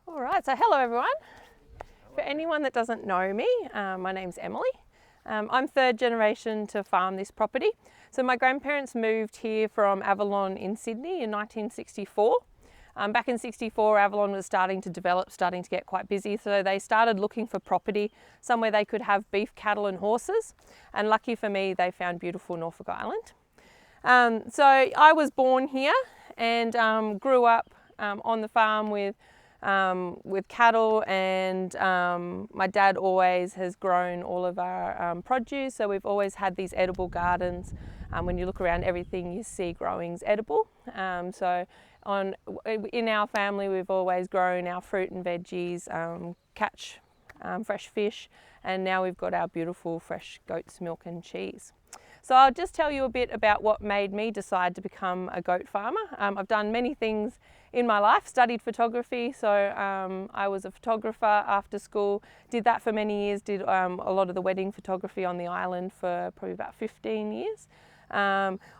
All right, so hello everyone. For anyone that doesn't know me, my name's Emily. I'm third generation to farm this property. So my grandparents moved here from Avalon in Sydney in 1964. Back in 64, Avalon was starting to develop, starting to get quite busy. So they started looking for property, somewhere they could have beef, cattle and horses. And lucky for me, they found beautiful Norfolk Island. So I was born here and grew up on the farm with cattle, and my dad always has grown all of our produce, so we've always had these edible gardens. When you look around, everything you see growing is edible. In our family we've always grown our fruit and veggies, catch fresh fish, and now we've got our beautiful fresh goat's milk and cheese. So I'll just tell you a bit about what made me decide to become a goat farmer. I've done many things in my life, studied photography, so I was a photographer after school, did that for many years, did a lot of the wedding photography on the island for probably about 15 years.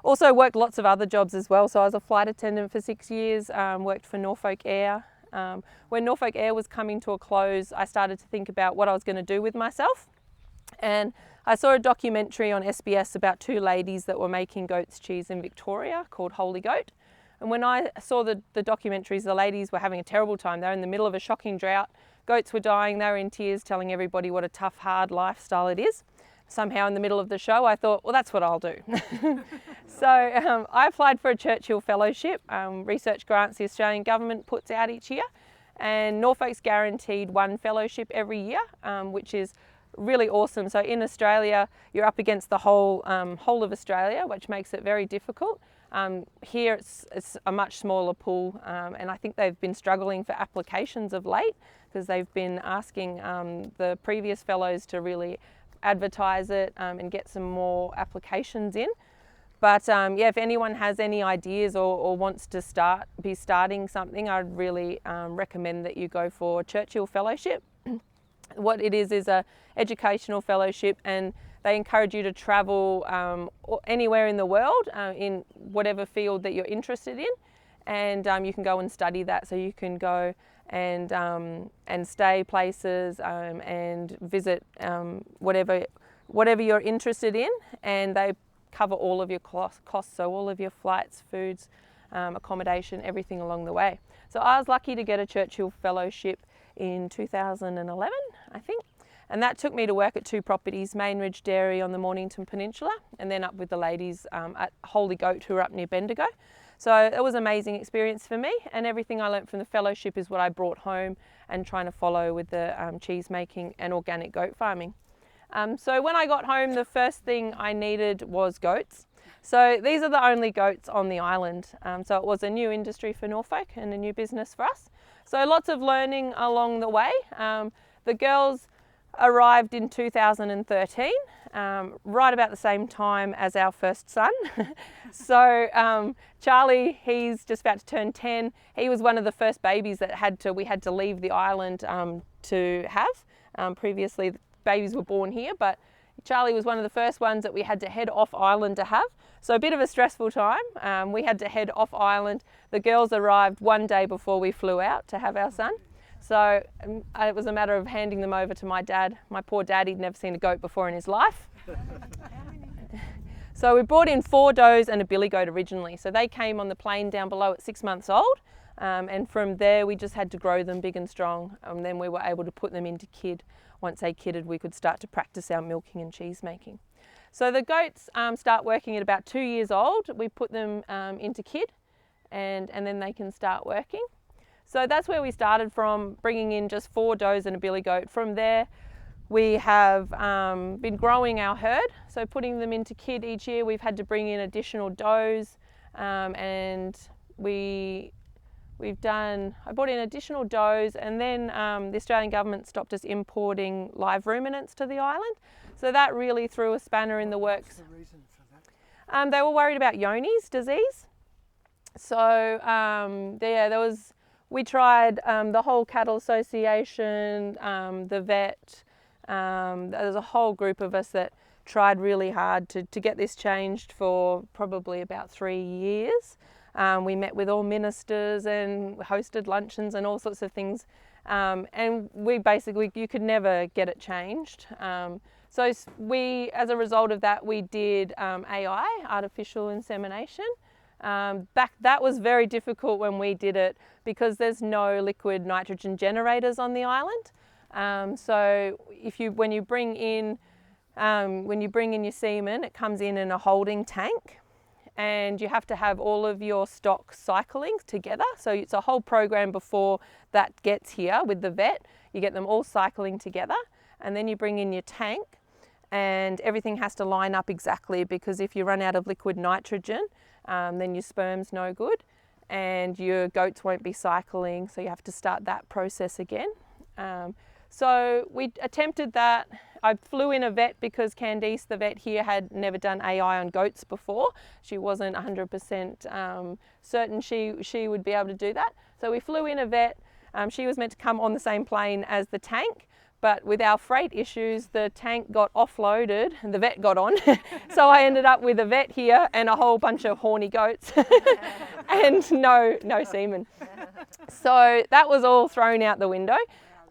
Also worked lots of other jobs as well, so I was a flight attendant for 6 years, worked for Norfolk Air. When Norfolk Air was coming to a close, I started to think about what I was going to do with myself. And I saw a documentary on SBS about two ladies that were making goat's cheese in Victoria called Holy Goat. And when I saw the documentaries, the ladies were having a terrible time. They were in the middle of a shocking drought. Goats were dying. They were in tears, telling everybody what a tough, hard lifestyle it is. Somehow in the middle of the show, I thought, well, that's what I'll do. So I applied for a Churchill Fellowship, research grants the Australian government puts out each year. And Norfolk's guaranteed one fellowship every year, which is really awesome. So in Australia, you're up against the whole of Australia, which makes it very difficult. Here it's a much smaller pool, and I think they've been struggling for applications of late because they've been asking the previous fellows to really advertise it and get some more applications in. But yeah, if anyone has any ideas or wants to be starting something, I'd really recommend that you go for Churchill Fellowship. What it is a educational fellowship, and they encourage you to travel anywhere in the world in whatever field that you're interested in, and you can go and study that. So you can go and stay places and visit whatever you're interested in, and they cover all of your costs, so all of your flights, foods, accommodation, everything along the way. So I was lucky to get a Churchill Fellowship in 2011, I think. And that took me to work at two properties, Mainridge Dairy on the Mornington Peninsula, and then up with the ladies at Holy Goat, who are up near Bendigo. So it was an amazing experience for me, and everything I learnt from the fellowship is what I brought home and trying to follow with the cheese making and organic goat farming. So when I got home, the first thing I needed was goats. So these are the only goats on the island. So it was a new industry for Norfolk and a new business for us. So lots of learning along the way. The girls arrived in 2013, right about the same time as our first son. So Charlie, he's just about to turn 10. He was one of the first babies that we had to leave the island to have. Previously, babies were born here, but Charlie was one of the first ones that we had to head off island to have. So a bit of a stressful time. We had to head off island. The girls arrived one day before we flew out to have our son. So it was a matter of handing them over to my dad. My poor dad, he'd never seen a goat before in his life. So we brought in 4 does and a billy goat originally. So they came on the plane down below at 6 months old. And from there, we just had to grow them big and strong. And then we were able to put them into kid. Once they kidded, we could start to practice our milking and cheese making. So the goats start working at about 2 years old. We put them into kid, and then they can start working. So that's where we started from, bringing in just 4 does and a billy goat. From there, we have been growing our herd. So putting them into kid each year, we've had to bring in additional does, and I brought in additional does, and then the Australian government stopped us importing live ruminants to the island. So that really threw a spanner in the works. What's the reason for that? They were worried about Johne's disease. So we tried the whole cattle association, the vet. There's a whole group of us that tried really hard to get this changed for probably about 3 years. We met with all ministers and hosted luncheons and all sorts of things And you could never get it changed. So as a result of that, we did AI, artificial insemination. That was very difficult when we did it because there's no liquid nitrogen generators on the island. So when you bring in your semen, it comes in a holding tank, and you have to have all of your stock cycling together. So it's a whole program before that gets here with the vet. You get them all cycling together, and then you bring in your tank, and everything has to line up exactly, because if you run out of liquid nitrogen, then your sperm's no good and your goats won't be cycling, so you have to start that process again. So we attempted that. I flew in a vet because Candice, the vet here, had never done AI on goats before. She wasn't 100% certain she would be able to do that. So we flew in a vet. She was meant to come on the same plane as the tank, but with our freight issues, the tank got offloaded and the vet got on. So I ended up with a vet here and a whole bunch of horny goats and no semen. So that was all thrown out the window.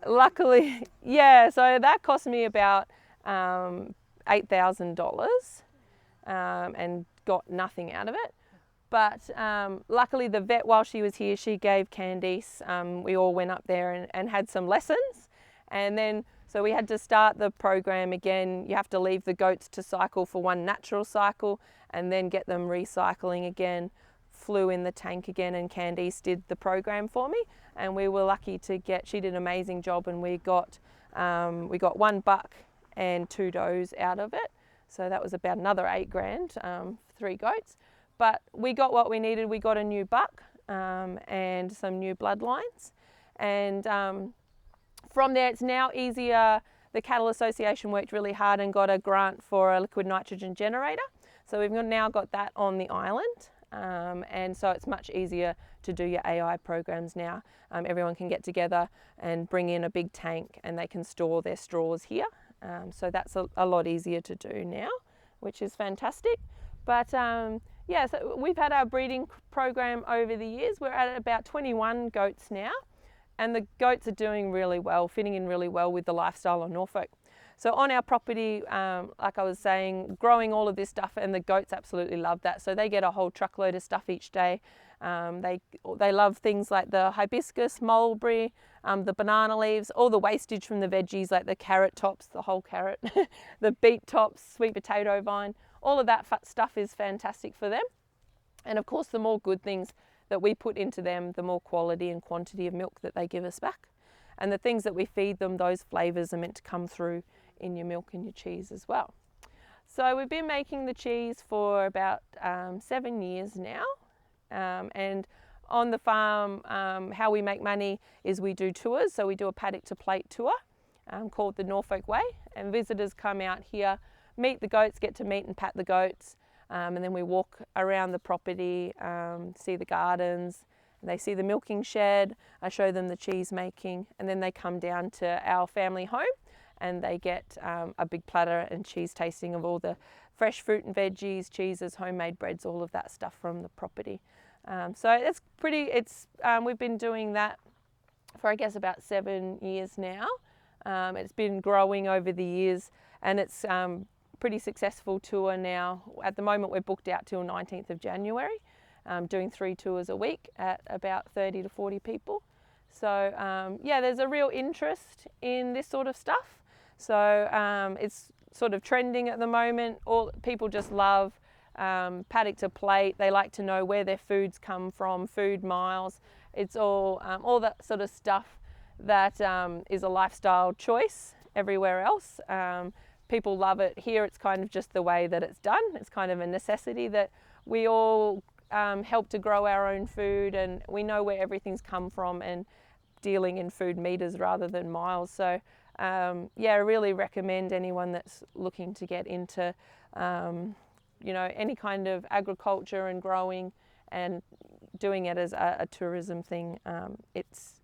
Luckily, yeah, so that cost me about $8,000 and got nothing out of it. But luckily the vet, while she was here, she gave Candice, we all went up there and had some lessons. And then, so we had to start the program again. You have to leave the goats to cycle for one natural cycle and then get them recycling again. Flew in the tank again, and Candice did the program for me, and we were lucky to she did an amazing job, and we got 1 buck and 2 does out of it. So that was about another $8,000, 3 goats. But we got what we needed. We got a new buck and some new bloodlines. And from there, it's now easier. The Cattle Association worked really hard and got a grant for a liquid nitrogen generator. So we've now got that on the island. And so it's much easier to do your AI programs now. Everyone can get together and bring in a big tank, and they can store their straws here. So that's a lot easier to do now, which is fantastic. But yeah, so we've had our breeding program over the years. We're at about 21 goats now, and the goats are doing really well, fitting in really well with the lifestyle of Norfolk. So on our property, like I was saying, growing all of this stuff, and the goats absolutely love that. So they get a whole truckload of stuff each day. They love things like the hibiscus, mulberry, the banana leaves, all the wastage from the veggies like the carrot tops, the whole carrot, the beet tops, sweet potato vine. All of that stuff is fantastic for them. And of course, the more good things that we put into them, the more quality and quantity of milk that they give us back. And the things that we feed them, those flavours are meant to come through in your milk and your cheese as well. So we've been making the cheese for about 7 years now. And on the farm, how we make money is we do tours. So we do a paddock to plate tour called the Norfolk Way. And visitors come out here, meet the goats, get to meet and pat the goats. And then we walk around the property, see the gardens. They see the milking shed. I show them the cheese making, and then they come down to our family home and they get a big platter and cheese tasting of all the fresh fruit and veggies, cheeses, homemade breads, all of that stuff from the property. So it's we've been doing that for I guess about 7 years now. It's been growing over the years, and it's pretty successful tour now. At the moment we're booked out till 19th of January, doing 3 tours a week at about 30 to 40 people. So yeah, there's a real interest in this sort of stuff. So it's sort of trending at the moment. All people just love paddock to plate. They like to know where their foods come from, food miles. It's all that sort of stuff that is a lifestyle choice everywhere else. People love it. Here it's kind of just the way that it's done. It's kind of a necessity that we all help to grow our own food, and we know where everything's come from, and dealing in food meters rather than miles. So yeah, I really recommend anyone that's looking to get into you know, any kind of agriculture and growing and doing it as a tourism thing. It's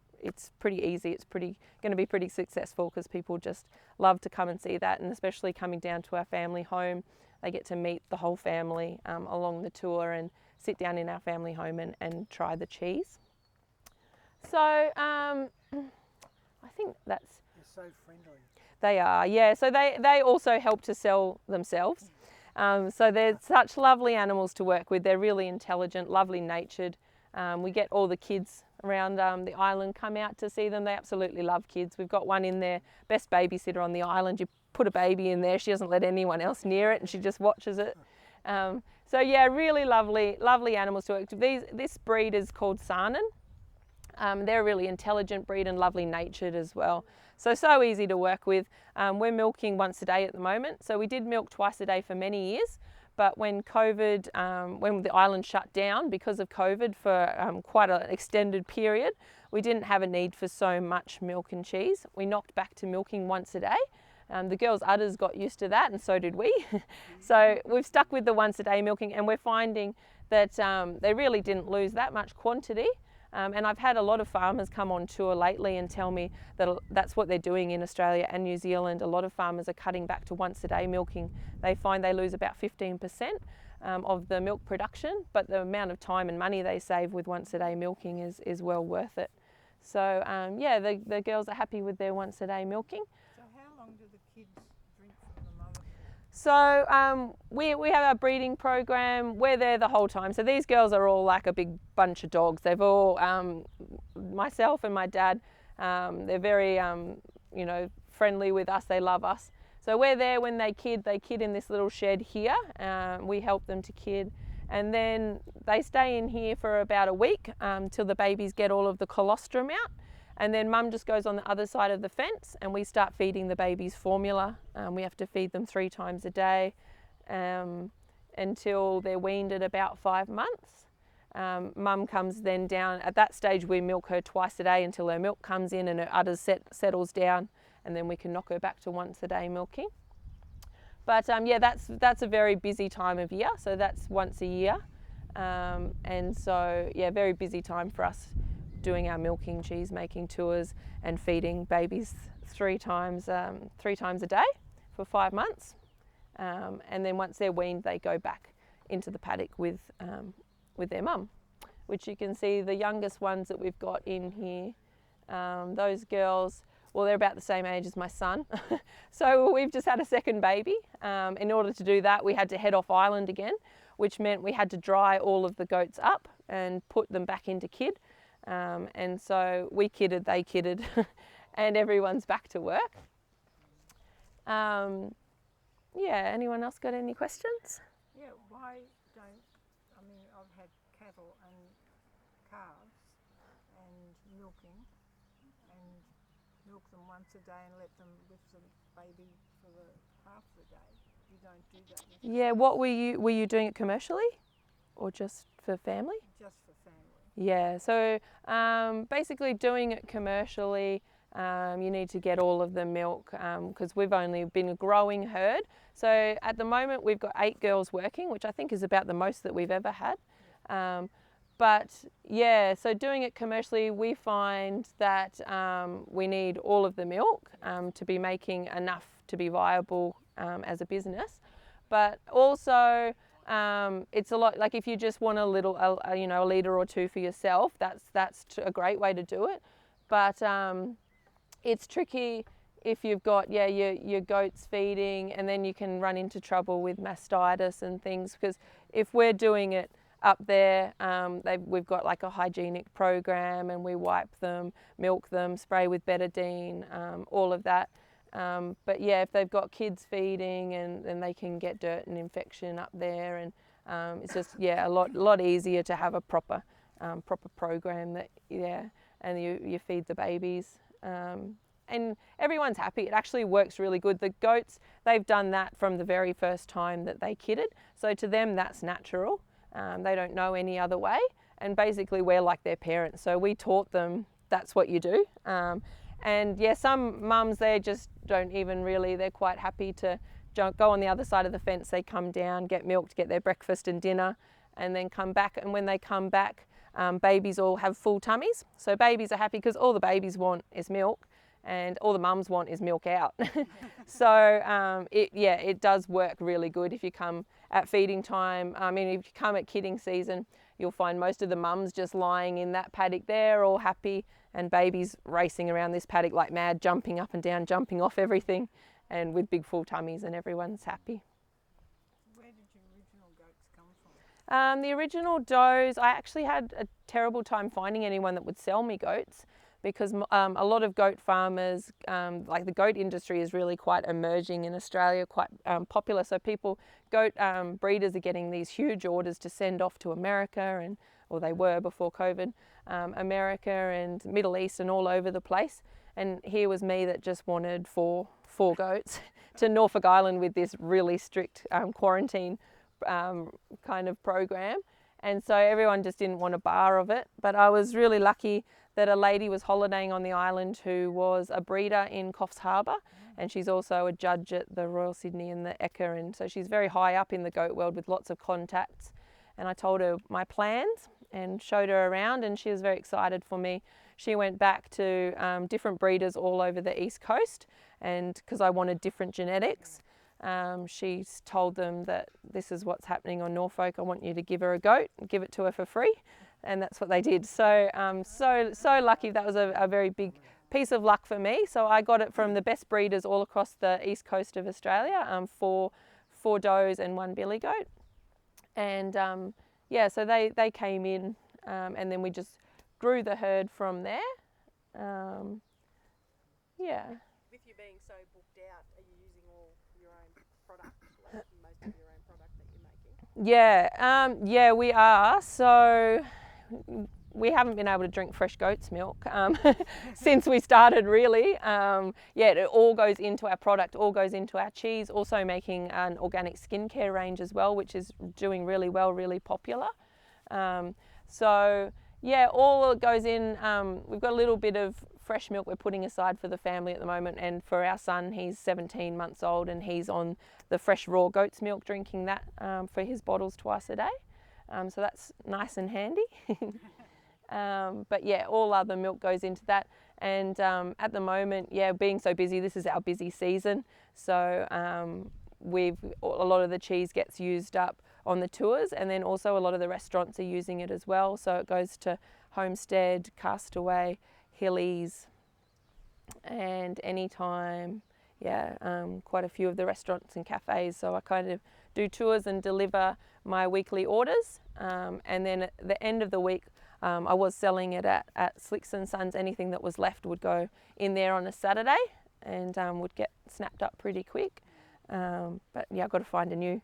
pretty easy. It's going to be pretty successful because people just love to come and see that, and especially coming down to our family home, they get to meet the whole family along the tour and sit down in our family home and try the cheese. So I think that's... They're so friendly. They are, yeah. So they also help to sell themselves. So they're such lovely animals to work with. They're really intelligent, lovely natured. We get all the kids around the island come out to see them. They absolutely love kids. We've got one in there, best babysitter on the island. You put a baby in there, she doesn't let anyone else near it and she just watches it. So yeah, really lovely animals to work with. This breed is called Saanen. They're a really intelligent breed and lovely natured as well. So easy to work with. We're milking once a day at the moment. So we did milk twice a day for many years. But when COVID, when the island shut down because of COVID for quite an extended period, we didn't have a need for so much milk and cheese. We knocked back to milking once a day. The girls' udders got used to that and so did we. So we've stuck with the once a day milking and we're finding that they really didn't lose that much quantity. And I've had a lot of farmers come on tour lately and tell me that that's what they're doing in Australia and New Zealand. A lot of farmers are cutting back to once a day milking. They find they lose about 15% of the milk production, but the amount of time and money they save with once a day milking is well worth it. So yeah, the girls are happy with their once a day milking. So how long do the kids drink from the mother? So we have our breeding program. We're there the whole time. So these girls are all like a big bunch of dogs. They've all, myself and my dad, they're very, you know, friendly with us. They love us. So we're there when they kid in this little shed here. We help them to kid. And then they stay in here for about a week till the babies get all of the colostrum out. And then mum just goes on the other side of the fence and we start feeding the babies formula. We have to feed them 3 times a day until they're weaned at about 5 months. Mum comes then down. At that stage we milk her twice a day until her milk comes in and her udders settles down, and then we can knock her back to once a day milking. But yeah, that's a very busy time of year. So that's once a year. And so yeah, very busy time for us, doing our milking, cheese making tours and feeding babies 3 times a day for 5 months. And then once they're weaned, they go back into the paddock with their mum, which you can see the youngest ones that we've got in here. Those girls, well, they're about the same age as my son. So we've just had a second baby. In order to do that, we had to head off island again, which meant we had to dry all of the goats up and put them back into kid. And so we kidded, they kidded, and everyone's back to work. Yeah, anyone else got any questions? Yeah, why don't, I mean, I've had cattle and calves and milk them once a day and let them with the baby for the half the day. You don't do that with Yeah, what were you doing it commercially or just for family? just for family. Yeah, so basically doing it commercially, you need to get all of the milk because we've only been a growing herd. So at the moment we've got 8 girls working, which I think is about the most that we've ever had. But yeah, so doing it commercially, we find that we need all of the milk to be making enough to be viable as a business. But also it's a lot, like if you just want a little, you know, a litre or 2 for yourself, that's a great way to do it. But it's tricky if you've got, yeah, your goats feeding, and then you can run into trouble with mastitis and things, because if we're doing it up there, we've got like a hygienic program and we wipe them, milk them, spray with betadine, all of that. But yeah, if they've got kids feeding, and then they can get dirt and infection up there, and it's just, yeah, a lot easier to have a proper program that, yeah, and you feed the babies. And everyone's happy. It actually works really good. The goats, they've done that from the very first time that they kidded. So to them, that's natural. They don't know any other way. And basically we're like their parents. So we taught them that's what you do. And yeah, some mums, they just don't even really, they're quite happy to go on the other side of the fence. They come down, get milked, get their breakfast and dinner, and then come back. And when they come back, babies all have full tummies. So babies are happy because all the babies want is milk, and all the mums want is milk out. So it does work really good if you come at feeding time. I mean, if you come at kidding season, you'll find most of the mums just lying in that paddock there, all happy, and babies racing around this paddock like mad, jumping up and down, jumping off everything, and with big full tummies, and everyone's happy. Where did your original goats come from? The original does, I actually had a terrible time finding anyone that would sell me goats, because a lot of goat farmers, like the goat industry is really quite emerging in Australia, quite popular. So goat breeders are getting these huge orders to send off to America, or they were before COVID, America and Middle East and all over the place. And here was me that just wanted four goats to Norfolk Island with this really strict quarantine kind of program. And so everyone just didn't want a bar of it. But I was really lucky that a lady was holidaying on the island who was a breeder in Coffs Harbour, and she's also a judge at the Royal Sydney and the Ekka, and so she's very high up in the goat world with lots of contacts. And I told her my plans and showed her around, and she was very excited for me. She went back to different breeders all over the East Coast, and because I wanted different genetics, she's told them that this is what's happening on Norfolk. I want you to give her a goat and give it to her for free. And that's what they did. So, so lucky. That was a very big piece of luck for me. So I got it from the best breeders all across the east coast of Australia, four does and one billy goat. And yeah, so they came in, and then we just grew the herd from there. Yeah. With you being so booked out, are you using all your own product, like most of your own product that you're making? Yeah, yeah, we are. So we haven't been able to drink fresh goat's milk since we started, really. Yeah, it all goes into our product, all goes into our cheese, also making an organic skincare range as well, which is doing really well, really popular. So yeah, all goes in. We've got a little bit of fresh milk we're putting aside for the family at the moment, and for our son, he's 17 months old, and he's on the fresh raw goat's milk, drinking that for his bottles twice a day. So that's nice and handy. But yeah, all other milk goes into that. And at the moment, yeah, being so busy, this is our busy season. So a lot of the cheese gets used up on the tours, and then also a lot of the restaurants are using it as well. So it goes to Homestead, Castaway, Hilli's, and Anytime. Yeah, quite a few of the restaurants and cafes. So I kind of do tours and deliver my weekly orders. And then at the end of the week, I was selling it at Slicks and Sons. Anything that was left would go in there on a Saturday and would get snapped up pretty quick. But yeah, I've got to find a new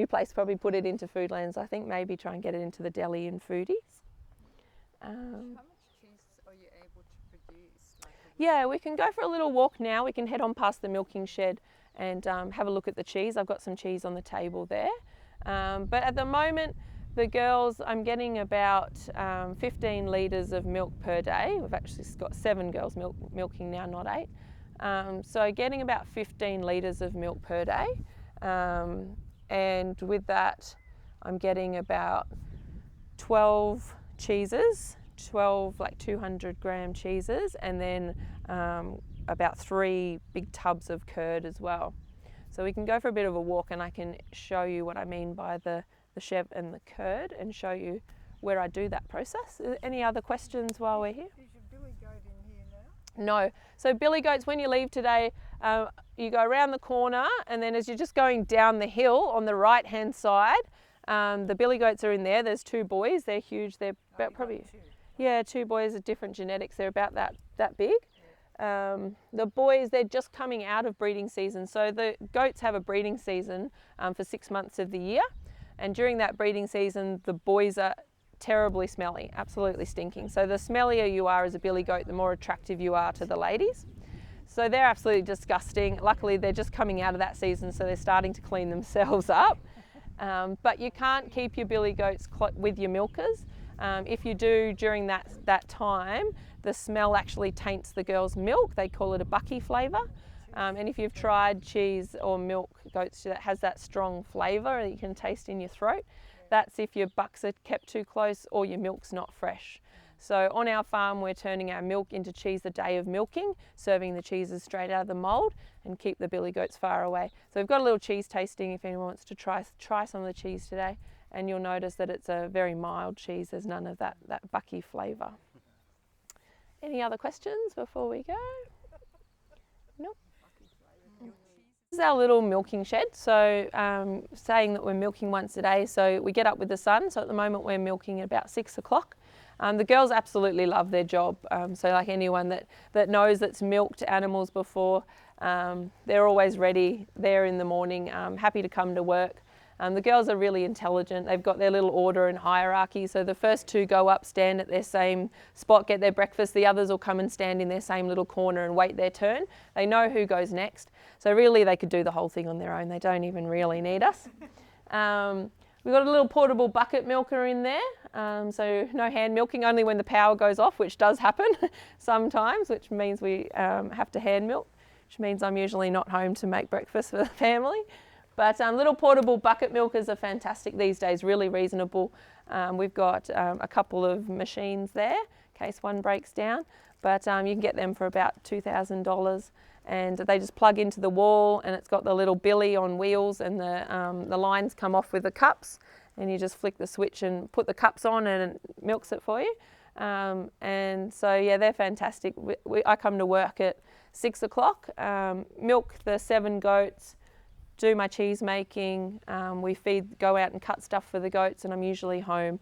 place, probably put it into Foodlands. I think maybe try and get it into the deli and foodies. How much cheese are you able to produce? Yeah, we can go for a little walk now. We can head on past the milking shed and have a look at the cheese. I've got some cheese on the table there. But at the moment, the girls, I'm getting about 15 litres of milk per day. We've actually got 7 girls milking now, not 8. So getting about 15 litres of milk per day. And with that, I'm getting about 12 cheeses, 12 like 200 gram cheeses, and then about 3 big tubs of curd as well. So we can go for a bit of a walk, and I can show you what I mean by the chev and the curd, and show you where I do that process. Any other questions while we're here? Is your billy goat in here now? No. So billy goats, when you leave today, you go around the corner, and then as you're just going down the hill on the right hand side, the billy goats are in there. There's 2 boys. They're huge. They're about probably, yeah, 2 boys of different genetics. They're about that big. The boys, they're just coming out of breeding season. So the goats have a breeding season for 6 months of the year. And during that breeding season, the boys are terribly smelly, absolutely stinking. So the smellier you are as a billy goat, the more attractive you are to the ladies. So they're absolutely disgusting. Luckily, they're just coming out of that season, so they're starting to clean themselves up. But you can't keep your billy goats with your milkers. If you do during that time, the smell actually taints the girl's milk. They call it a bucky flavour. And if you've tried cheese or milk goats that has that strong flavour that you can taste in your throat, that's if your bucks are kept too close or your milk's not fresh. So on our farm, we're turning our milk into cheese the day of milking, serving the cheeses straight out of the mould, and keep the billy goats far away. So we've got a little cheese tasting if anyone wants to try some of the cheese today, and you'll notice that it's a very mild cheese. There's none of that bucky flavour. Any other questions before we go? Nope. This is our little milking shed. So saying that we're milking once a day, so we get up with the sun. So at the moment we're milking at about 6 o'clock. The girls absolutely love their job. So like anyone that knows that's milked animals before, they're always ready there in the morning, happy to come to work. The girls are really intelligent. They've got their little order and hierarchy. So the first two go up, stand at their same spot, get their breakfast. The others will come and stand in their same little corner and wait their turn. They know who goes next. So really they could do the whole thing on their own. They don't even really need us. We've got a little portable bucket milker in there. So no hand milking, only when the power goes off, which does happen sometimes, which means we have to hand milk, which means I'm usually not home to make breakfast for the family. But little portable bucket milkers are fantastic these days, really reasonable. We've got a couple of machines there in case one breaks down, but you can get them for about $2,000, and they just plug into the wall, and it's got the little billy on wheels, and the lines come off with the cups, and you just flick the switch and put the cups on and it milks it for you. And so yeah, they're fantastic. I come to work at 6 o'clock, milk the 7 goats, do my cheese making, we go out and cut stuff for the goats, and I'm usually home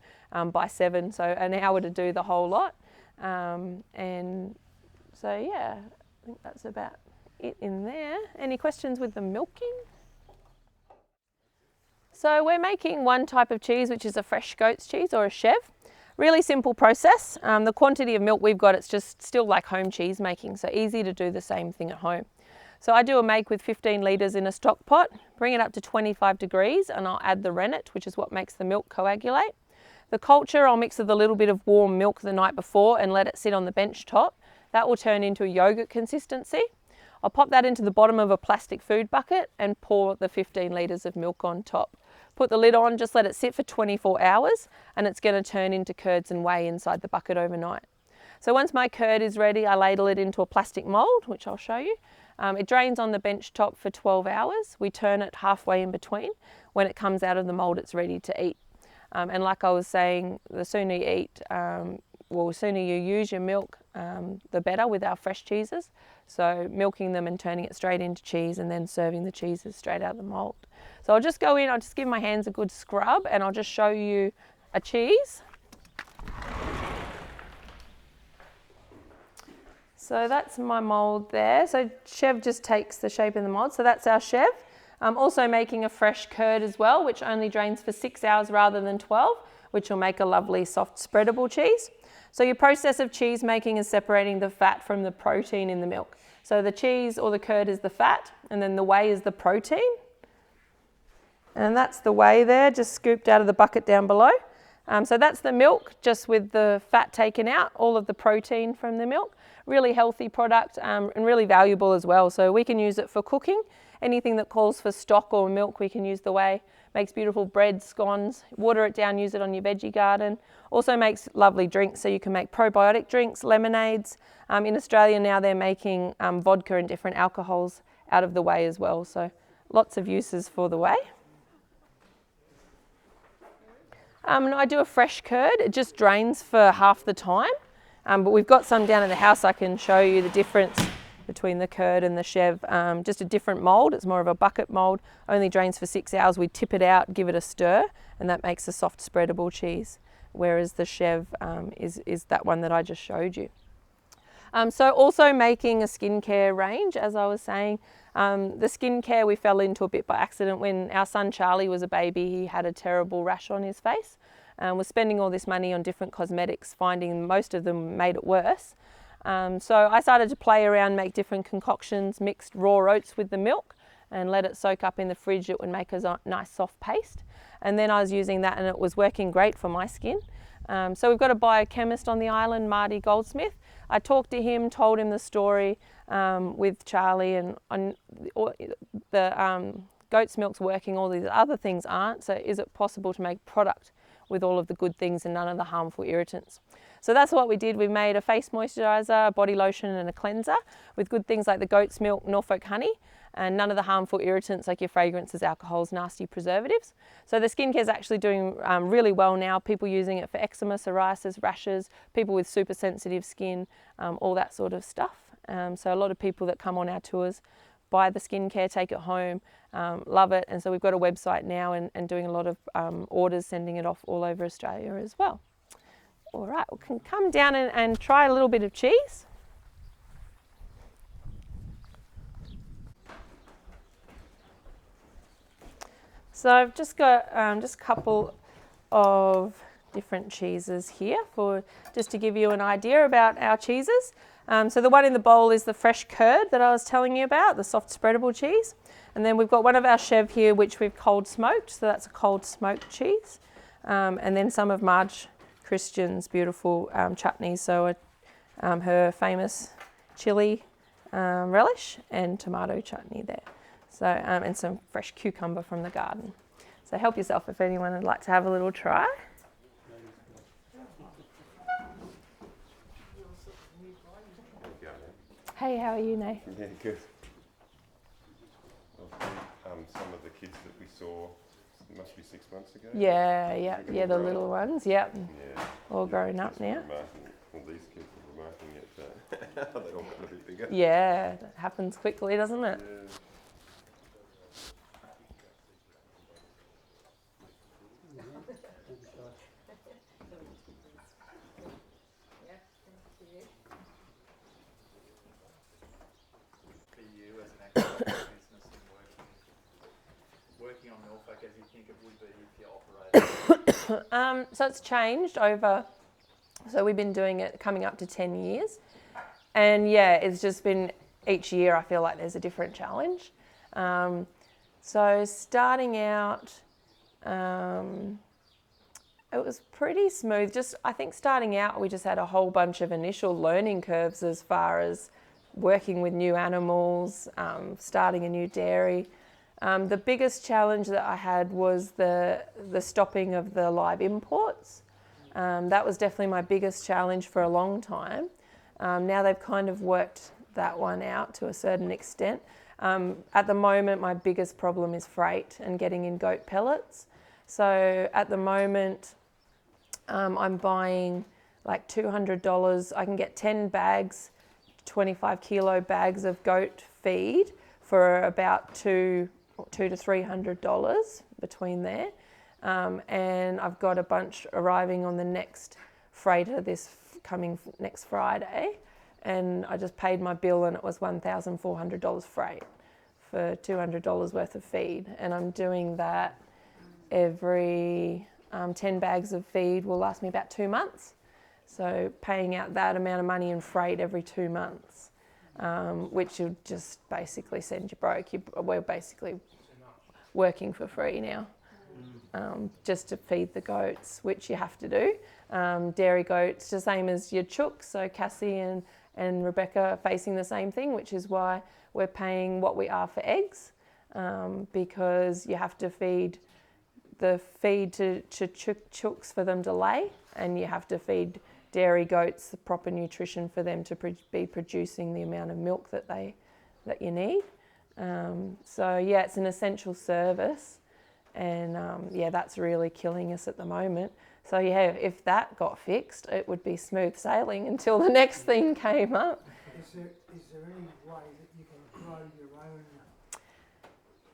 by 7, so an hour to do the whole lot. And so yeah, I think that's about it in there. Any questions with the milking? So we're making one type of cheese, which is a fresh goat's cheese or a chev. Really simple process. The quantity of milk we've got, it's just still like home cheese making, so easy to do the same thing at home. So I do a make with 15 litres in a stock pot, bring it up to 25 degrees, and I'll add the rennet, which is what makes the milk coagulate. The culture I'll mix with a little bit of warm milk the night before and let it sit on the bench top. That will turn into a yogurt consistency. I'll pop that into the bottom of a plastic food bucket and pour the 15 litres of milk on top. Put the lid on, just let it sit for 24 hours, and it's going to turn into curds and whey inside the bucket overnight. So once my curd is ready, I ladle it into a plastic mould, which I'll show you. It drains on the bench top for 12 hours. We turn it halfway in between. When it comes out of the mould, it's ready to eat. And like I was saying, the sooner you eat, the sooner you use your milk, the better with our fresh cheeses. So milking them and turning it straight into cheese, and then serving the cheeses straight out of the mould. So I'll just go in, I'll just give my hands a good scrub, and I'll just show you a cheese. So that's my mould there. So chev just takes the shape of the mould. So that's our chev. I'm also making a fresh curd as well, which only drains for 6 hours rather than 12, which will make a lovely soft spreadable cheese. So your process of cheese making is separating the fat from the protein in the milk. So the cheese or the curd is the fat, and then the whey is the protein. And that's the whey there, just scooped out of the bucket down below. So that's the milk, just with the fat taken out, all of the protein from the milk. Really healthy product and really valuable as well. So we can use it for cooking. Anything that calls for stock or milk, we can use the whey. Makes beautiful bread, scones, water it down, use it on your veggie garden. Also makes lovely drinks, so you can make probiotic drinks, lemonades. In Australia now they're making vodka and different alcohols out of the whey as well. So lots of uses for the whey. I do a fresh curd. It just drains for half the time, but we've got some down at the house. I can show you the difference between the curd and the chev. Just a different mould. It's more of a bucket mould. Only drains for 6 hours. We tip it out, give it a stir, and that makes a soft spreadable cheese. Whereas the chev is that one that I just showed you. So also making a skincare range, as I was saying. The skincare we fell into a bit by accident. When our son Charlie was a baby, he had a terrible rash on his face. Was spending all this money on different cosmetics, finding most of them made it worse. So I started to play around, make different concoctions, mixed raw oats with the milk and let it soak up in the fridge. It would make a nice soft paste. And then I was using that and it was working great for my skin. So we've got a biochemist on the island, Marty Goldsmith. I talked to him, told him the story with Charlie, and the goat's milk's working, all these other things aren't. So is it possible to make product with all of the good things and none of the harmful irritants? So that's what we did. We made a face moisturiser, a body lotion and a cleanser with good things like the goat's milk, Norfolk honey. and none of the harmful irritants like your fragrances, alcohols, nasty preservatives. So the skincare is actually doing really well now. People using it for eczema, psoriasis, rashes, people with super sensitive skin, all that sort of stuff. So a lot of people that come on our tours buy the skincare, take it home, love it. And so we've got a website now and doing a lot of orders, sending it off all over Australia as well. All right, we can come down and try a little bit of cheese. So I've just got just a couple of different cheeses here just to give you an idea about our cheeses. So the one in the bowl is the fresh curd that I was telling you about, the soft spreadable cheese. And then we've got one of our Chev here, which we've cold smoked. So that's a cold smoked cheese. And then some of Marge Christian's beautiful chutneys. So her famous chili relish and tomato chutney there. So and some fresh cucumber from the garden. So help yourself if anyone would like to have a little try. Hey, how are you, Nay? Yeah, good. Some of the kids that we saw, it must be 6 months ago. Yeah, the little ones, yep. Yeah. All grown up now. Well, these kids are remarking it. They all got a bit bigger. Yeah, it happens quickly, doesn't it? Yeah. For you as an actual business and working on Norfolk as you think it would be if you operated? So it's changed over, so we've been doing it coming up to 10 years. And yeah, it's just been each year I feel like there's a different challenge. So starting out, it was pretty smooth. I think starting out we just had a whole bunch of initial learning curves as far as working with new animals, starting a new dairy. The biggest challenge that I had was the stopping of the live imports. That was definitely my biggest challenge for a long time. Now they've kind of worked that one out to a certain extent. At the moment, my biggest problem is freight and getting in goat pellets. So at the moment, I'm buying like $200. I can get 10 bags, 25 kilo bags of goat feed for about $200 to $300 between there. And I've got a bunch arriving on the next freighter coming next Friday. And I just paid my bill and it was $1,400 freight for $200 worth of feed. And I'm doing that every 10 bags of feed will last me about 2 months. So paying out that amount of money in freight every 2 months, which would just basically send you broke. We're basically working for free now, just to feed the goats, which you have to do. Dairy goats, the same as your chooks. So Cassie and Rebecca are facing the same thing, which is why we're paying what we are for eggs, because you have to feed the feed to chooks for them to lay, and you have to feed dairy goats the proper nutrition for them to be producing the amount of milk that you need. So yeah, it's an essential service, and that's really killing us at the moment. So yeah, if that got fixed, it would be smooth sailing until the next thing came up. Is there any way that you can grow your own?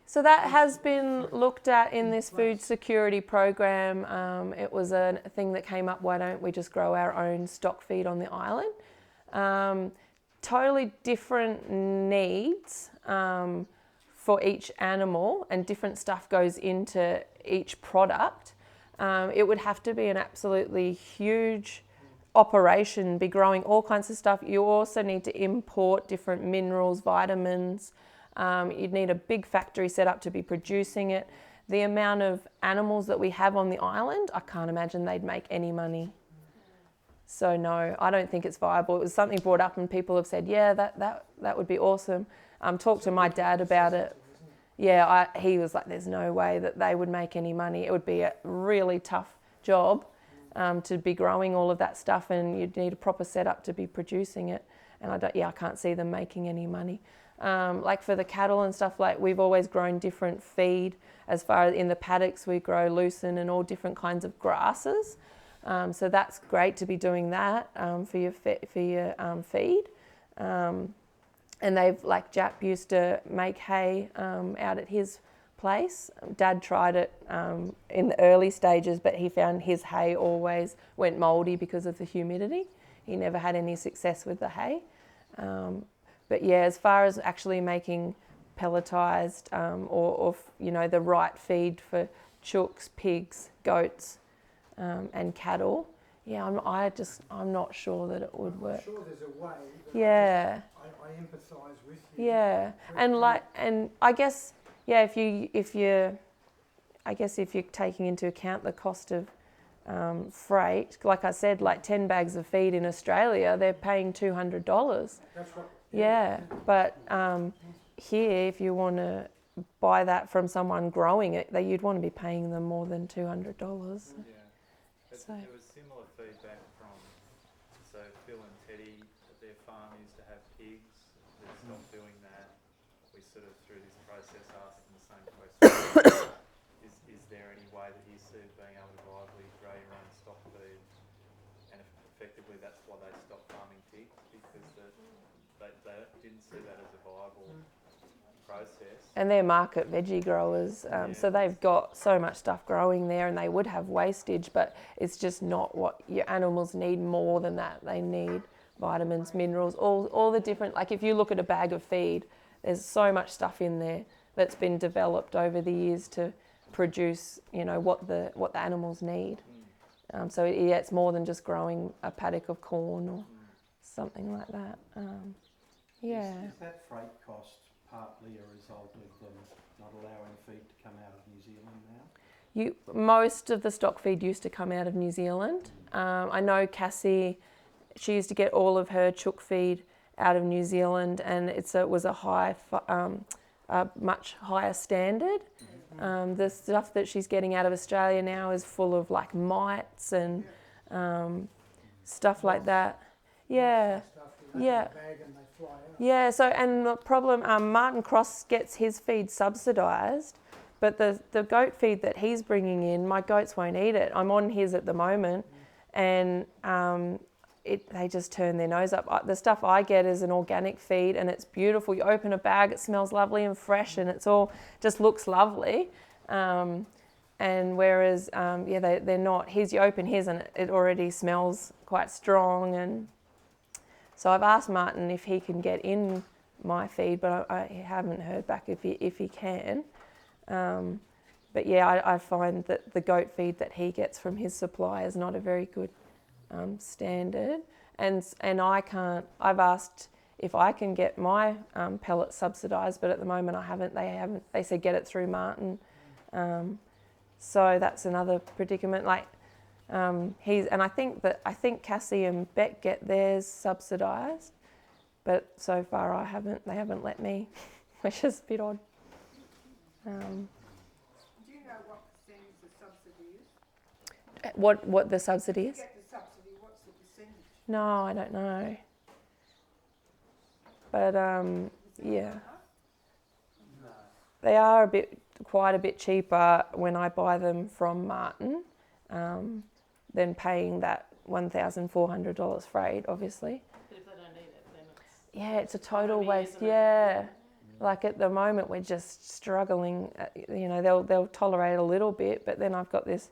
So that has been looked at in this food security program. It was a thing that came up, why don't we just grow our own stock feed on the island? Totally different needs for each animal, and different stuff goes into each product. It would have to be an absolutely huge operation, be growing all kinds of stuff. You also need to import different minerals, vitamins. You'd need a big factory set up to be producing it. The amount of animals that we have on the island, I can't imagine they'd make any money. So no, I don't think it's viable. It was something brought up and people have said, yeah, that would be awesome. Talked to my dad about it. Yeah, he was like, there's no way that they would make any money. It would be a really tough job to be growing all of that stuff, and you'd need a proper setup to be producing it. And I can't see them making any money. Like for the cattle and stuff, like we've always grown different feed. As far as in the paddocks, we grow lucerne and all different kinds of grasses. So that's great to be doing that for your feed. And they've, like Jap used to make hay out at his place. Dad tried it in the early stages, but he found his hay always went mouldy because of the humidity. He never had any success with the hay. But yeah, as far as actually making pelletized or you know, the right feed for chooks, pigs, goats and cattle, yeah, I'm not sure that it would work. I'm sure there's a way. But Yeah. I empathise with you. Yeah, and I guess, yeah, if you're taking into account the cost of freight, like I said, like 10 bags of feed in Australia, they're paying $200. That's right. Yeah, but here, if you want to buy that from someone growing it, you'd want to be paying them more than $200. Yeah. So. There was similar feedback from, so Phil and Teddy at their farm used to have pigs. They stopped doing that. We sort of, through this process, asked them the same question. Is there any way that you see of being able to viably grow your own stock feed? And effectively that's why they stopped farming pigs, because they didn't see that as a viable process. And they're market veggie growers, so they've got so much stuff growing there, and they would have wastage, but it's just not what your animals need. More than that, they need vitamins, minerals, all the different, like if you look at a bag of feed, there's so much stuff in there that's been developed over the years to produce, you know, what the animals need. So it's more than just growing a paddock of corn or something like that. Yeah. Is that freight cost partly a result of them not allowing feed to come out of New Zealand now? Most of the stock feed used to come out of New Zealand. I know Cassie, she used to get all of her chook feed out of New Zealand, and it was a much higher standard. The stuff that she's getting out of Australia now is full of like mites and stuff like that. Yeah, yeah. Yeah, so, and the problem, Martin Cross gets his feed subsidised, but the goat feed that he's bringing in, my goats won't eat it. I'm on his at the moment, and they just turn their nose up. The stuff I get is an organic feed, and it's beautiful. You open a bag, it smells lovely and fresh, and it's all just looks lovely. And whereas, they're not. You open his, and it already smells quite strong. And so I've asked Martin if he can get in my feed, but I haven't heard back if he can. But yeah, I find that the goat feed that he gets from his supplier is not a very good standard, and I've asked if I can get my pellets subsidised, but at the moment I haven't. They said get it through Martin, so that's another predicament. Like I think Cassie and Beck get theirs subsidised, but so far they haven't let me, which is a bit odd. Do you know what percentage the subsidy is? What the subsidy is? To get the subsidy, what's the percentage? No, I don't know. But yeah, they are quite a bit cheaper when I buy them from Martin than paying that $1,400 freight, obviously. But if they don't eat it, then it's a total money, waste. isn't it? Yeah. Like at the moment, we're just struggling. You know, they'll tolerate a little bit, but then I've got this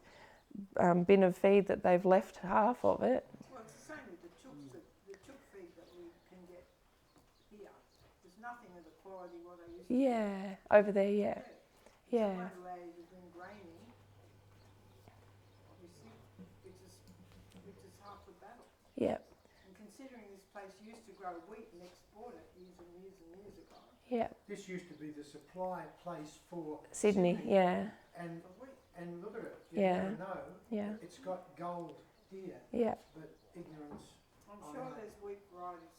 bin of feed that they've left half of it. Well, it's the same with the chook feed that we can get here. There's nothing of the quality what I used to get. Yeah, over there, yeah. Yeah. One layer has been grainy, you see, which is half the battle. Yeah. And considering this place used to grow wheat and export it years and years and years ago. Yeah. This used to be the supply place for Sydney, yeah. And look at it, you Yeah. never know. Yeah. It's got gold here, Yeah. but ignorance. I'm sure there's wheat varieties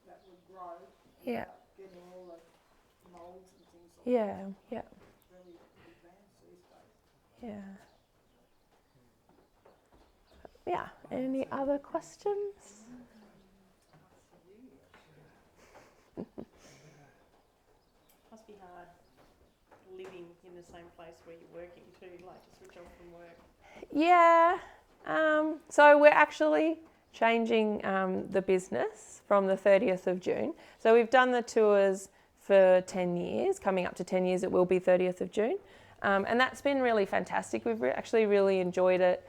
that would grow Yeah. without getting all the moulds and things like Yeah. Yeah. that. Really advanced these days. Yeah. Yeah. Any other questions? the same place where you're working too, like to switch off from work? Yeah. So we're actually changing the business from the 30th of June. So we've done the tours for 10 years, coming up to 10 years, it will be 30th of June. And that's been really fantastic. We've actually really enjoyed it.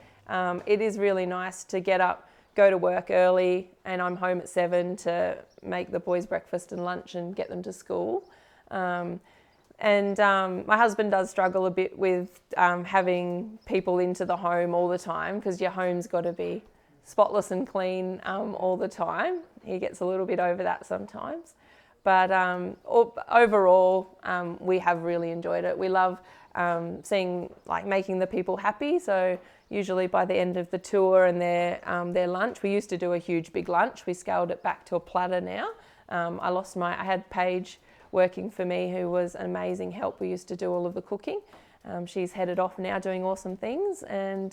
It is really nice to get up, go to work early, and I'm home at 7 to make the boys breakfast and lunch and get them to school. My husband does struggle a bit with having people into the home all the time, because your home's got to be spotless and clean all the time. He gets a little bit over that sometimes. But overall, we have really enjoyed it. We love making the people happy. So usually by the end of the tour and their lunch, we used to do a huge big lunch. We scaled it back to a platter now. I had Paige working for me, who was an amazing help. We used to do all of the cooking. She's headed off now doing awesome things. And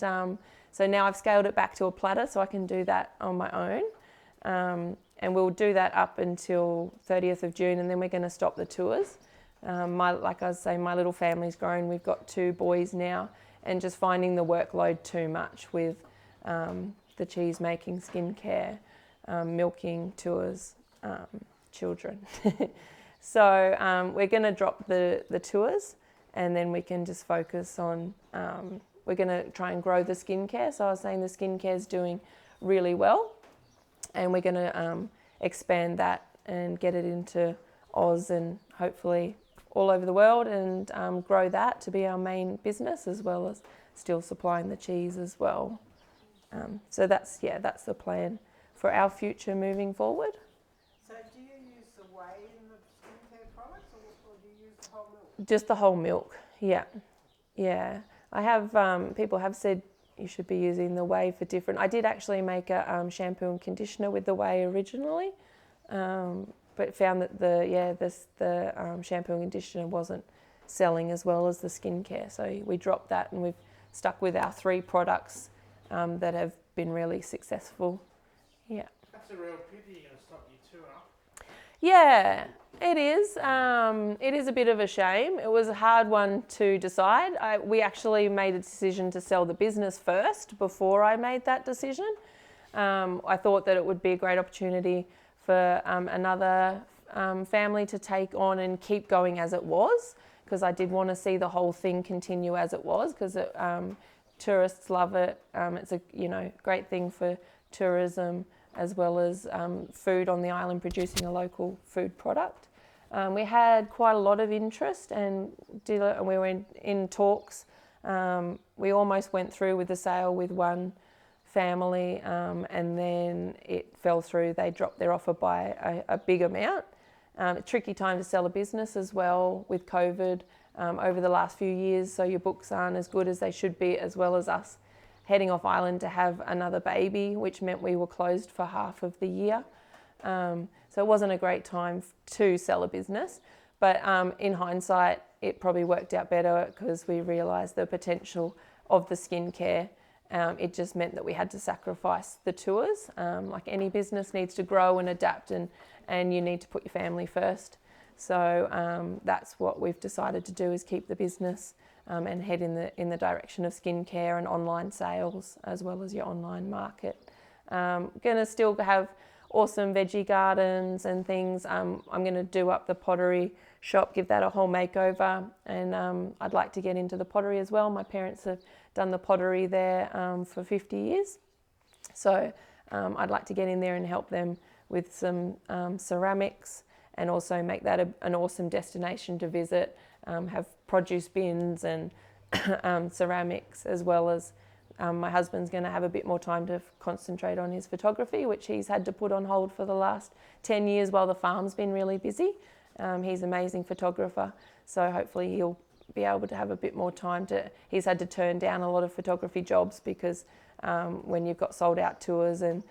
so now I've scaled it back to a platter so I can do that on my own. And we'll do that up until 30th of June, and then we're going to stop the tours. Like I was saying, my little family's grown. We've got 2 boys now, and just finding the workload too much with the cheese making, skincare, milking, tours, children. So we're going to drop the tours, and then we can just focus on, we're going to try and grow the skincare. So I was saying the skincare is doing really well, and we're going to expand that and get it into Oz and hopefully all over the world, and grow that to be our main business, as well as still supplying the cheese as well. So that's the plan for our future moving forward. So do you use the whey in the skincare products, or do you use the whole milk? Just the whole milk, yeah. I have people have said you should be using the whey for different. I did actually make a shampoo and conditioner with the whey originally, but found that the shampoo and conditioner wasn't selling as well as the skincare. So we dropped that, and we've stuck with our 3 products that have been really successful. Yeah. That's a real pity you're going to stop your tour. Yeah, it is. It is a bit of a shame. It was a hard one to decide. We actually made a decision to sell the business first before I made that decision. I thought that it would be a great opportunity for another family to take on and keep going as it was, because I did want to see the whole thing continue as it was, because tourists love it. It's a great thing for tourism, as well as food on the island, producing a local food product. We had quite a lot of interest, and we were in talks. We almost went through with the sale with one family, and then it fell through. They dropped their offer by a big amount. A tricky time to sell a business as well with COVID over the last few years, so your books aren't as good as they should be, as well as us heading off island to have another baby, which meant we were closed for half of the year. So it wasn't a great time to sell a business, but in hindsight, it probably worked out better, because we realised the potential of the skincare. It just meant that we had to sacrifice the tours. Like any business needs to grow and adapt, and you need to put your family first. So that's what we've decided to do, is keep the business and head in the direction of skincare and online sales, as well as your online market. Going to still have awesome veggie gardens and things. I'm going to do up the pottery shop, give that a whole makeover, and I'd like to get into the pottery as well. My parents have done the pottery there for 50 years, so I'd like to get in there and help them with some ceramics, and also make that an awesome destination to visit, have produce bins and ceramics, as well as my husband's going to have a bit more time to concentrate on his photography, which he's had to put on hold for the last 10 years while the farm's been really busy. He's an amazing photographer, so hopefully he'll be able to have a bit more time he's had to turn down a lot of photography jobs, because when you've got sold out tours and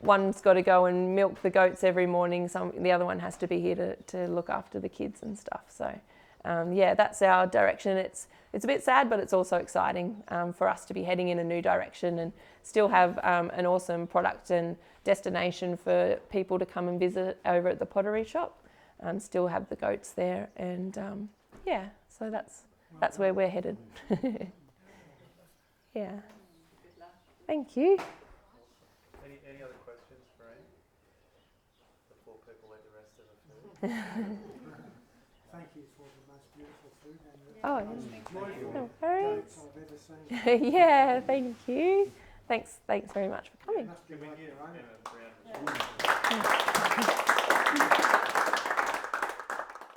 one's got to go and milk the goats every morning, the other one has to be here to look after the kids and stuff. So that's our direction. It's a bit sad, but it's also exciting for us to be heading in a new direction, and still have an awesome product and destination for people to come and visit over at the pottery shop. Still have the goats there, and so that's where we're headed. Yeah. Thank you. Any other questions for Ian? Before people eat the rest of the food? Thank you for the most beautiful food and the Oh, most joyful no worries. goats I've ever seen. Yeah, thank you. Thanks very much for coming. Must be Can we like give your own. Emma a round of applause?